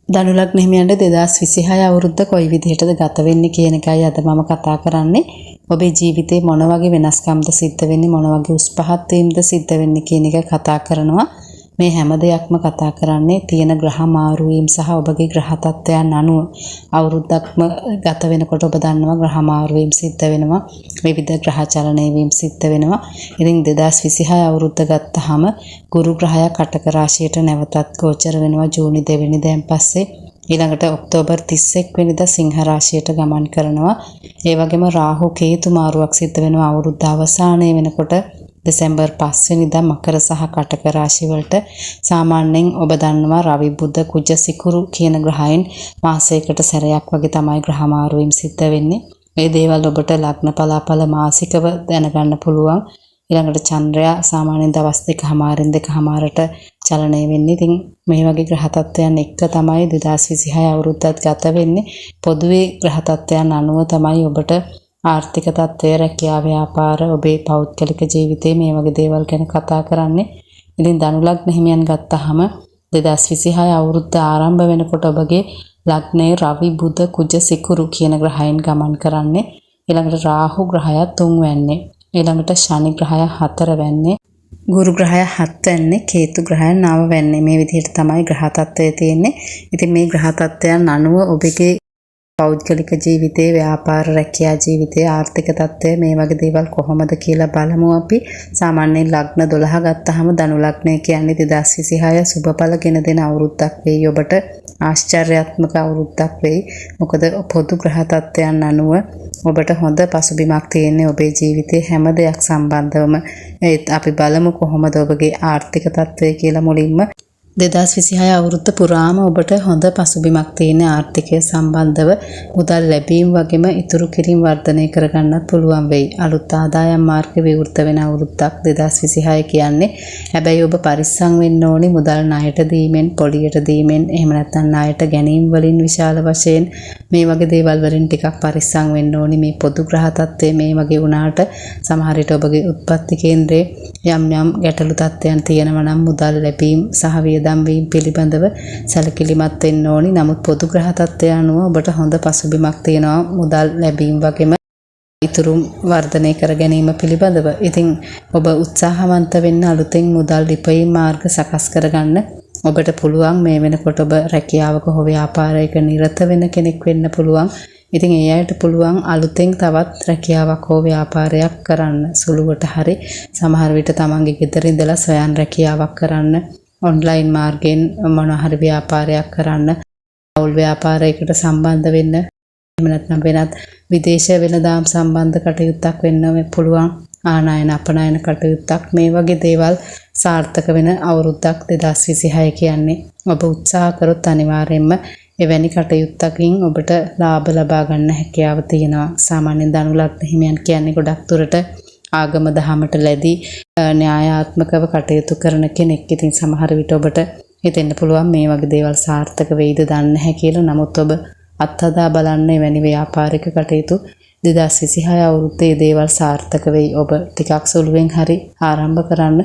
ධනු ලග්න හිමියන්ට 2026 අවුරුද්ද කොයි විදිහටද ගත වෙන්නේ කියන එකයි අද මම කතා කරන්නේ. ඔබේ ජීවිතේ මොන වගේ වෙනස්කම්ද සිද්ධ වෙන්නේ, මොන වගේ උස් පහත් වීම්ද සිද්ධ වෙන්නේ කියන එක කතා කරනවා. මේ හැම දෙයක්ම කතා කරන්නේ තියෙන ග්‍රහ මාරු වීම සහ ඔබගේ ග්‍රහ තත්ත්වයන් අනුව. අවුරුද්දක්ම ගත වෙනකොට ඔබ දන්නවා ග්‍රහ මාරු වීම සිද්ධ වෙනවා. විවිධ ග්‍රහ චලනය වීම සිද්ධ වෙනවා. ඉතින් 2026 අවුරුද්ද ගත්තාම ගුරු ග්‍රහය කටක රාශියට නැවතත් ගෝචර වෙනවා ජූනි 2 වෙනිදාන් පස්සේ. ඊළඟට ඔක්තෝබර් 31 වෙනිදා සිංහ රාශියට ගමන් කරනවා. ඒ වගේම රාහු කේතු මාරුවක් සිද්ධ වෙනවා අවුරුද්ද අවසානයේ වෙනකොට දෙසැම්බර් 5 වෙනිදා මකර සහ කටක රාශි වලට. සාමාන්‍යයෙන් ඔබ දන්නවා රවි බුධ කුජ සිකුරු කියන ග්‍රහයන් මාසයකට සැරයක් වගේ තමයි ග්‍රහ මාරු වීම සිද්ධ වෙන්නේ. මේ දේවල් ඔබට ලග්න පලාඵල මාසිකව දැනගන්න පුළුවන්. ඊළඟට චන්ද්‍රයා සාමාන්‍යයෙන් දවස් 2:00 2:00ට චලනය වෙන්නේ. ඉතින් මේ වගේ ග්‍රහ තත්ත්වයන් එක්ක තමයි 2026 අවුරුද්දත් ගත වෙන්නේ. පොදුවේ ග්‍රහ තත්ත්වයන් අනුව තමයි ඔබට ආර්ථික තත්ත්වය, රැකියාව, ව්‍යාපාර, ඔබේ පෞද්ගලික ජීවිතේ මේ වගේ දේවල් ගැන කතා කරන්නේ. ඉතින් ධනු ලග්න හිමියන් ගත්තාම 2026 අවුරුද්ද ආරම්භ වෙනකොට ඔබගේ ලග්නයේ රවි බුධ කුජ සිකුරු කියන ග්‍රහයන් ගමන් කරන්නේ. ඊළඟට රාහු ග්‍රහය 3 වෙන්නේ. ඊළඟට ශනි ග්‍රහය 4 වෙන්නේ. ගුරු ග්‍රහය 7 වෙන්නේ. කේතු ග්‍රහය 9 වෙන්නේ. මේ විදිහට තමයි ග්‍රහ තත්ත්වය තියෙන්නේ. ඉතින් මේ ග්‍රහ තත්ත්වයන් අනුව ඔබගේ පෞද්ගලික ජීවිතේ, ව්‍යාපාර, රැකියා ජීවිතේ, ආර්ථික තත්ත්වය මේ වගේ දේවල් කොහොමද කියලා බලමු අපි. සාමාන්‍යයෙන් ලග්න 12 ගත්තාම ධනු ලග්නය කියන්නේ 2026 සුබඵල ගෙන දෙන අවුරුද්දක් වෙයි ඔබට. ආශ්චර්යාත්මක අවුරුද්දක් වෙයි. මොකද පොදු ග්‍රහ තත්ත්වයන් අනුව ඔබට හොඳ පසුබිමක් තියෙන්නේ ඔබේ ජීවිතේ හැම දෙයක් සම්බන්ධවම. අපි බලමු කොහොමද ඔබගේ ආර්ථික තත්ත්වය කියලා මුලින්ම. 2026 අවුරුද්ද පුරාම ඔබට හොඳ පසුබිමක් තියෙන ආර්ථිකය සම්බන්ධව මුදල් ලැබීම් වගේම ඉතුරු කිරීම වර්ධනය කරගන්නත් පුළුවන් වෙයි. අලුත් ආදායම් මාර්ග විවෘත වෙන අවුරුද්දක් 2026 කියන්නේ. හැබැයි ඔබ පරිස්සම් වෙන්න ඕනි මුදල් ණයට දීමෙන්, පොලියට දීමෙන්, එහෙම නැත්නම් ණයට ගැනීම වලින් විශාල වශයෙන් මේ වගේ දේවල් වලින් ටිකක් පරිස්සම් වෙන්න ඕනි. මේ පොදු ග්‍රහ තත්ත්වය මේ වගේ වුණාට සමහර විට ඔබගේ උත්පත්ති කේන්ද්‍රයේ යම් ගැටලු තත්ත්වයන් තියෙනවා නම් මුදල් ලැබීම් සහ වියදම් වීම පිළිබඳව සැලකිලිමත් වෙන්න ඕනි. නමුත් පොදු ග්‍රහ තත්ත්වය අනුව ඔබට හොඳ පසුබිමක් තියෙනවා මුදල් ලැබීම් වගේම ඉතුරු වර්ධනය කර ගැනීම පිළිබඳව. ඉතින් ඔබ උත්සාහවන්ත වෙන්න අලුතෙන් මුදල් ලිපීම් මාර්ග සකස් කරගන්න ඔබට පුළුවන්. මේ වෙනකොට ඔබ රැකියාවක හෝ ව්‍යාපාරයක නිරත වෙන කෙනෙක් වෙන්න පුළුවන්. ඉතින් ඒ අයට පුළුවන් අලුතෙන් තවත් රැකියාවක් හෝ ව්‍යාපාරයක් කරන්න. සුළුවට හරි සමහර විට තමන්ගේ ගෙදර ඉඳලා ස්වයං රැකියාවක් කරන්න, ඔන්ලයින් මාර්ගයෙන් මොන හරි ව්‍යාපාරයක් කරන්න, අවුල් ව්‍යාපාරයකට සම්බන්ධ වෙන්න, එහෙම නැත්නම් වෙනත් විදේශ වෙළඳාම් සම්බන්ධ කටයුත්තක් වෙන්න පුළුවන්. ආනයන අපනයන කටයුත්තක්, මේ වගේ දේවල් සාර්ථක වෙන අවුරුද්දක් 2026 කියන්නේ. ඔබ උත්සාහ කරොත් අනිවාර්යයෙන්ම එවැනි කටයුත්තකින් ඔබට ලාභ ලබා ගන්න හැකියාව තියෙනවා. සාමාන්‍යයෙන් ධනු ලග්න හිමියන් කියන්නේ ගොඩක් දුරට ආගම දහමට ලැබී න්‍යායාත්මකව කටයුතු කරන කෙනෙක්. ඉතින් සමහර විට ඔබට හිතෙන්න පුළුවන් මේ වගේ දේවල් සාර්ථක වෙයිද දන්නේ නැහැ කියලා. නමුත් ඔබ අත්හදා බලන්න එවැනි ව්‍යාපාරික කටයුතු 2026 අවුරුද්දේ දේවල් සාර්ථක වෙයි. ඔබ ටිකක් සුළුවෙන් හරි ආරම්භ කරන්න.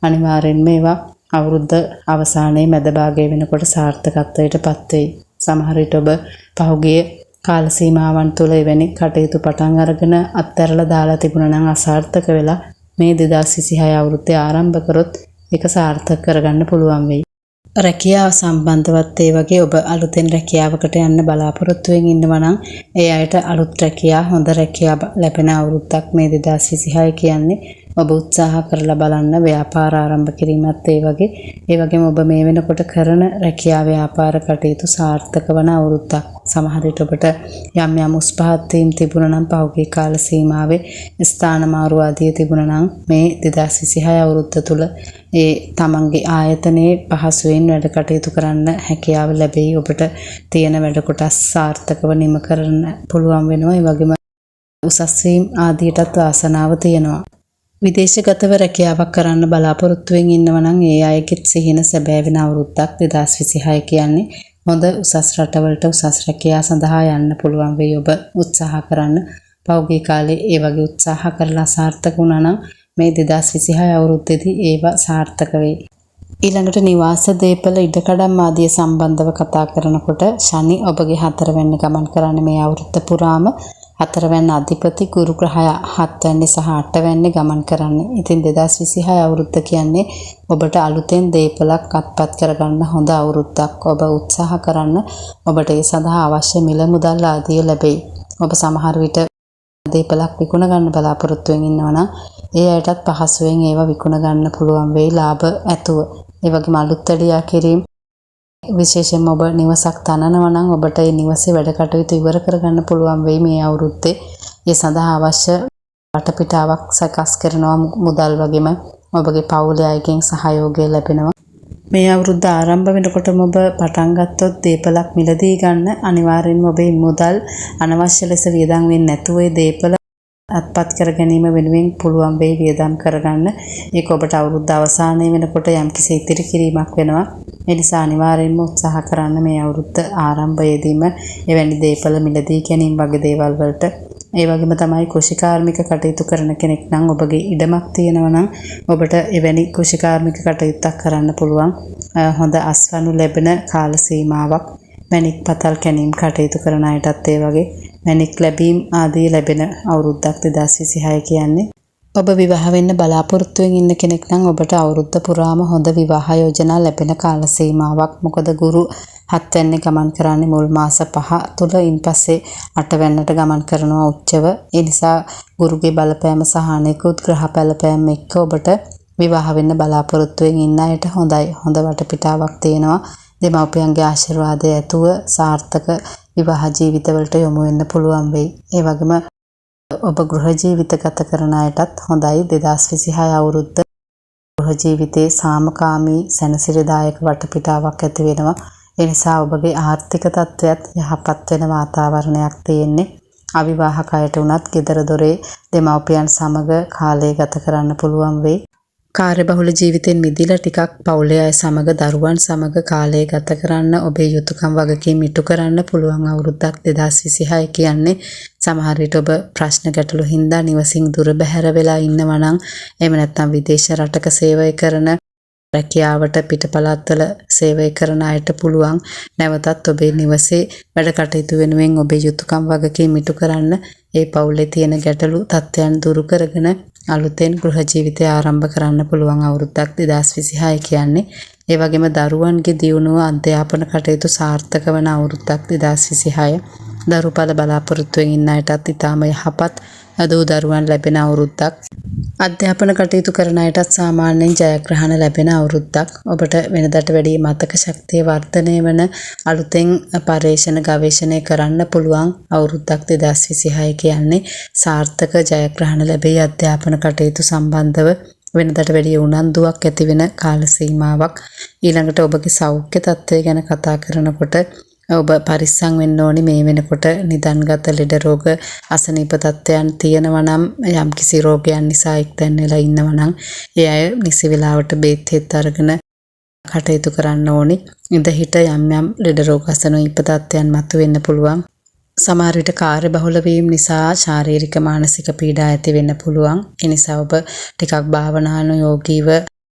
අනිවාර්යෙන්ම ඒවා අවුරුද්ද අවසානයේ මැද භාගයේ වෙනකොට සාර්ථකත්වයට පත් වෙයි. සමහර විට ඔබ පහුගිය කාල සීමාවන් තුළ එවැනි කටයුතු පටන් අරගෙන අත්හැරලා දාලා තිබුණා නම් අසාර්ථක වෙලා මේ 2026 අවුරුද්දේ ආරම්භ කරොත් ඒක සාර්ථක කරගන්න පුළුවන් වෙයි. රැකියාව සම්බන්ධවත් ඒ වගේ ඔබ අලුතෙන් රැකියාවකට යන්න බලාපොරොත්තු වෙමින් ඉන්නවා නම් ඒ අයට අලුත් රැකියා, හොඳ රැකියාව ලැබෙන අවුරුද්දක් මේ 2026 කියන්නේ. ඔබ උත්සාහ කරලා බලන්න ව්‍යාපාර ආරම්භ කිරීමත් ඒ වගේ. ඒ වගේම ඔබ මේ වෙනකොට කරන රැකියා ව්‍යාපාර කටයුතු සාර්ථක වන අවුරුද්දක්. සමහර විට ඔබට යම් උස් පහත් වීම් තිබුණා නම් පහුගිය කාල සීමාවේ ස්ථාන මාරු ආදී තිබුණා නම් මේ 2026 අවුරුද්ද තුල ඒ තමන්ගේ ආයතනයේ පහසුවෙන් වැඩ කටයුතු කරන්න හැකියාව ලැබෙයි. ඔබට තියෙන වැඩ කොටස් සාර්ථකව නිම කරන්න පුළුවන් වෙනවා. ඒ වගේම උසස් වීම් ආදීටත් වාසනාව තියෙනවා. විදේශගතව රැකියාවක් කරන්න බලාපොරොත්තු වෙමින් ඉන්නවා නම් ඒ අයගෙත් සිහින සැබෑ වෙන අවුරුද්දක් 2026 කියන්නේ. හොඳ උසස් රටවලට උසස් රැකියාව සඳහා යන්න පුළුවන් වෙයි ඔබ උත්සාහ කරන්න. පෞද්ගලික කාලේ ඒ වගේ උත්සාහ කරලා සාර්ථක වුණා නම් මේ 2026 අවුරුද්දේදී ඒවා සාර්ථක වෙයි. ඊළඟට නිවාස දේපල ඉඩකඩම් ආදිය සම්බන්ධව කතා කරනකොට ශනි ඔබගේ 4 වෙනි ගමන් කරන්නේ මේ අවුරුද්ද පුරාම 4 වෙනි අධිපති ගුරු ග්‍රහය 7 වෙනි සහ 8 වෙනි ගමන් කරන්නේ. ඉතින් 2026 අවුරුද්ද කියන්නේ ඔබට අලුතෙන් දේපලක් අත්පත් කරගන්න හොඳ අවුරුද්දක්. ඔබ උත්සාහ කරන්න ඔබට ඒ සඳහා අවශ්‍ය මිල මුදල් ආදිය ලැබෙයි. ඔබ සමහර විට දේපලක් විකුණ ගන්න බලාපොරොත්තු වෙමින් ඉන්නවා නම් ඒ අයටත් පහසුවෙන් ඒවා විකුණ ගන්න පුළුවන් වෙයි ලාභ ඇතුව. ඒ වගේම අලුත් වැඩියා කිරීම විශේෂයෙන්ම ඔබ නිවසක් තනනවා නම් ඔබට ඒ නිවසේ වැඩ කටයුතු ඉවර කරගන්න පුළුවන් වෙයි මේ අවුරුද්දේ. ඒ සඳහා අවශ්‍ය වටපිටාවක් සකස් කරනවා මුදල් වගේම ඔබගේ පවුලේ අයගෙන් සහයෝගය ලැබෙනවා. මේ අවුරුද්ද ආරම්භ වෙනකොටම ඔබ පටන් ගත්තොත් දේපලක් මිලදී ගන්න අනිවාර්යෙන්ම ඔබේ මුදල් අනවශ්‍ය ලෙස වියදම් වෙන්නේ නැතුව ඒ දේපල අත්පත් කර ගැනීම වෙනුවෙන් පුළුවන් වෙයි වියදම් කරගන්න. ඒක ඔබට අවුරුද්ද අවසානයේ වෙනකොට යම්කිසි ඉතිරි කිරීමක් වෙනවා. ඒ නිසා අනිවාර්යෙන්ම උත්සාහ කරන්න මේ අවුරුද්ද ආරම්භයේදීම එවැනි දේපල මිලදී ගැනීම වගේ දේවල් වලට. ඒ වගේම තමයි කෘෂිකාර්මික කටයුතු කරන කෙනෙක් නම් ඔබගේ ඉඩමක් තියෙනවා නම් ඔබට එවැනි කෘෂිකාර්මික කටයුත්තක් කරන්න පුළුවන්. හොඳ අස්වනු ලැබෙන කාල සීමාවක්. මැණික් පතල් කැණීම් කටයුතු කරන අයටත් ඒ වගේ මැණික් ලැබීම් ආදී ලැබෙන අවුරුද්දක් 2026 කියන්නේ. ඔබ විවාහ වෙන්න බලාපොරොත්තුවෙන් ඉන්න කෙනෙක් නම් ඔබට අවුරුද්ද පුරාම හොඳ විවාහ යෝජනා ලැබෙන කාල සීමාවක්. මොකද ගුරු 7 වෙනි ගමන් කරන්නේ මුල් මාස 5 තුල ඉන්පස්සේ 8 වෙනිට ගමන් කරනවා උච්චව. ඒ නිසා ගුරුගේ බලපෑම සහ අනෙකුත් ග්‍රහ බලපෑම් එක්ක ඔබට විවාහ වෙන්න බලාපොරොත්තුවෙන් ඉන්න අයට හොඳයි. හොඳ වටපිටාවක් තියෙනවා. දෙමව්පියන්ගේ ආශිර්වාදය ඇතුව සාර්ථක විවාහ ජීවිතවලට යොමු වෙන්න පුළුවන් වෙයි. ඒ වගේම ඔබ ගෘහ ජීවිත ගත කරන අයටත් හොඳයි. 2026 අවුරුද්ද ගෘහ ජීවිතයේ සාමකාමී සැනසිරිදායක වටපිටාවක් ඇති වෙනවා. ඒ නිසා ඔබගේ ආර්ථික තත්ත්වයත් යහපත් වෙන වාතාවරණයක් තියෙන්නේ. අවිවාහක අයට උනත් ගෙදර දොරේ දෙමව්පියන් සමග කාලය ගත කරන්න පුළුවන් වෙයි. කාර්යබහුල ජීවිතෙන් මිදිලා ටිකක් පවුලේ අය සමග දරුවන් සමග කාලය ගත කරන්න ඔබේ යුතුයකම් වගකීම් ඉටු කරන්න පුළුවන් අවුරුද්දක් 2026 කියන්නේ. සමහර විට ඔබ ප්‍රශ්න ගැටලු හින්දා නිවසින් දුර බැහැර වෙලා ඉන්නවා නම් එහෙම නැත්නම් විදේශ රටක සේවය කරන රැකියාවට පිටපළාත්වල සේවය කරන අයට පුළුවන් නැවතත් ඔබේ නිවසේ වැඩ කටයුතු වෙනුවෙන් ඔබේ යුතුයකම් වගකීම් ඉටු කරන්න ඒ පවුලේ තියෙන ගැටලු තත්ත්වයන් දුරු කරගෙන අලුතෙන් ගෘහ ජීවිතය ආරම්භ කරන්න පුළුවන් අවුරුද්දක් 2026 කියන්නේ. ඒ වගේම දරුවන්ගේ දියුණුව අධ්‍යාපන කටයුතු සාර්ථක වන අවුරුද්දක් 2026. දරුපල බලාපොරොත්තුවෙන් ඉන්න අයටත් ඉතාම යහපත් දූ දරුවන් ලැබෙන අවුරුද්දක්. අධ්‍යාපන කටයුතු කරන අයටත් සාමාන්‍යයෙන් ජයග්‍රහණ ලැබෙන අවුරුද්දක්. ඔබට වෙනදාට වැඩිය මතක ශක්තිය වර්ධනය වන අලුතෙන් පරීක්ෂණ ගවේෂණය කරන්න පුළුවන් අවුරුද්දක් 2026 කියන්නේ. සාර්ථක ජයග්‍රහණ ලැබෙයි අධ්‍යාපන කටයුතු සම්බන්ධව වෙනදාට වැඩිය උනන්දුවක් ඇති වෙන කාල සීමාවක්. ඊළඟට ඔබගේ සෞඛ්‍ය තත්ත්වය ගැන කතා කරනකොට ඔබ පරිස්සම් වෙන්න ඕනි. මේ වෙනකොට නිදන්ගත ලෙඩ රෝග අසනීප තත්ත්වයන් තියෙනවා නම් යම්කිසි රෝගයන් නිසා එක්තැන් වෙලා ඉන්නවා නම් ඒ අය නිසි වෙලාවට බේත් හෙත් අරගෙන කටයුතු කරන්න ඕනි. ඉඳ හිට යම් යම් ලෙඩ රෝග අසනීප තත්ත්වයන් මතුවෙන්න පුළුවන්. සමහර විට කාර්යබහුල වීම නිසා ශාරීරික මානසික පීඩා ඇති වෙන්න පුළුවන්. ඒ නිසා ඔබ ටිකක් භාවනානුයෝගීව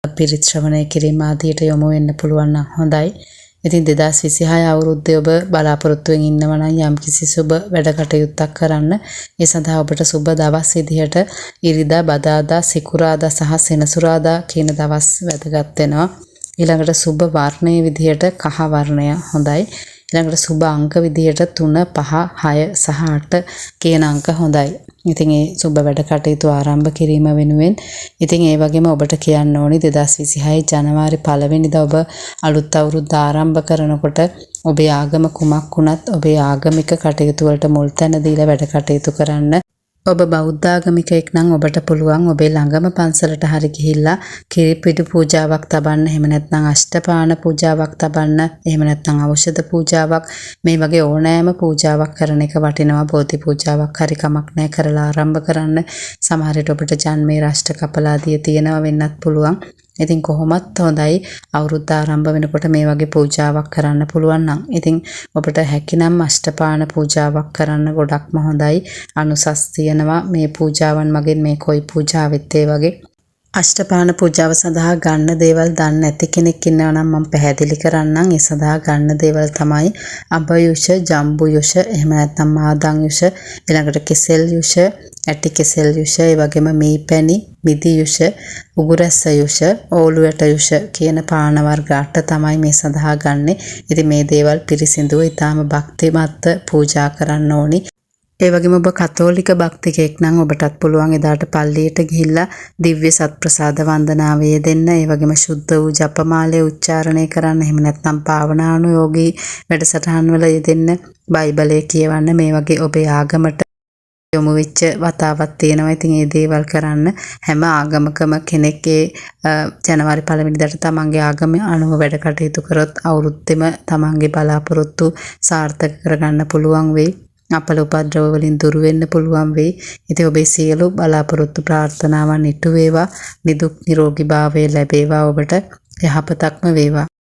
පිරිත් ශ්‍රවණය කිරීම ආදියට යොමු වෙන්න පුළුවන් නම් හොඳයි. ඉතින් 2026 අවුරුද්දේ ඔබ බලාපොරොත්තුවෙන් ඉන්නවා නම් යම්කිසි සුබ වැඩ කටයුත්තක් කරන්න. ඒ සඳහා ඔබට සුබ දවස් විදිහට ඉරිදා, බදාදා, සිකුරාදා සහ සෙනසුරාදා කියන දවස් වැදගත් වෙනවා. ඊළඟට සුබ වර්ණයේ විදිහට කහ වර්ණය හොඳයි. ඊළඟට සුබ අංක විදිහට 3, 5, 6 සහ 8 කියන අංක හොඳයි. ඉතින් ඒ සුබ වැඩ කටයුතු ආරම්භ කිරීම වෙනුවෙන් ඉතින් ඒ වගේම ඔබට කියන්න ඕනි 2026 ජනවාරි 1 වෙනිදා ඔබ අලුත් අවුරුද්ද ආරම්භ කරනකොට ඔබේ ආගම කුමක් වුණත් ඔබේ ආගමික කටයුතු වලට මුල් තැන දීලා වැඩ කටයුතු කරන්න. ඔබ බෞද්ධ ආගමිකයෙක් නම් ඔබට පුළුවන් ඔබේ ළඟම පන්සලට හරි ගිහිල්ලා කිරිපිඩු පූජාවක් තබන්න. එහෙම නැත්නම් අෂ්ටපාන පූජාවක් තබන්න. එහෙම නැත්නම් ඖෂධ පූජාවක්. මේ වගේ ඕනෑම පූජාවක් කරන එක වටිනවා. බෝධි පූජාවක් හරි කමක් නැහැ කරලා ආරම්භ කරන්න. සමහර විට ඔබට ජන්මේ රාෂ්ට්‍ර කපලාදිය තියෙනවා වෙන්නත් පුළුවන්. ඉතින් කොහොමත් හොඳයි අවුරුද්ද ආරම්භ වෙනකොට මේ වගේ පූජාවක් කරන්න පුළුවන් නම්. ඉතින් ඔබට හැකිනම් අෂ්ටපාන පූජාවක් කරන්න ගොඩක්ම හොඳයි. අනුසස් තියෙනවා මේ පූජාවන් මගින් මේ කොයි පූජාවෙත් ඒ වගේ අෂ්ටපාන පූජාව සඳහා ගන්න දේවල් දන්නේ නැති කෙනෙක් ඉන්නවා නම් මම පැහැදිලි කරන්නම්. ඒ සඳහා ගන්න දේවල් තමයි අබයුෂ, ජම්බුයුෂ, එහෙම නැත්නම් මාදන් යුෂ, ඊළඟට කෙසෙල් යුෂ, ඇටි කෙසෙල් යුෂ, ඒ වගේම මීපැණි, මිදි යුෂ, උගුරැස්ස යුෂ, ඕලුවට යුෂ කියන පාන වර්ග 8 තමයි මේ සඳහා ගන්නෙ. ඉතින් මේ දේවල් පිරිසිදුව ඊටාම භක්තිමත්ව පූජා කරන්න ඕනි. ඒ වගේම ඔබ කතෝලික භක්තිකයෙක් නම් ඔබටත් පුළුවන් එදාට පල්ලියට ගිහිල්ලා දිව්‍ය සත්ප්‍රසාද වන්දනාව යෙදෙන්න. ඒ වගේම ශුද්ධ වූ ජපමාලය උච්චාරණය කරන්න. එහෙම නැත්නම් භාවනානුයෝගී වැඩසටහන් වල යෙදෙන්න. බයිබලය කියවන්න. මේ වගේ ඔබේ ආගමට යොමු වෙච්ච වතාවක් තියෙනවා. ඉතින් මේ දේවල් කරන්න හැම ආගමකම කෙනෙක් ජනවාරි 1 වෙනිදාට තමන්ගේ ආගම අනුව වැඩ කටයුතු කරොත් අවුරුද්දෙම තමන්ගේ බලාපොරොත්තු සාර්ථක කරගන්න පුළුවන් වෙයි. අපල උපද්‍රව වලින් දුරු වෙන්න පුළුවන් වෙයි. ඉතින් ඔබේ සියලු බලාපොරොත්තු ප්‍රාර්ථනාවන් ඉටු වේවා. නිදුක් නිරෝගී භාවය ලැබේවා. ඔබට යහපතක්ම වේවා.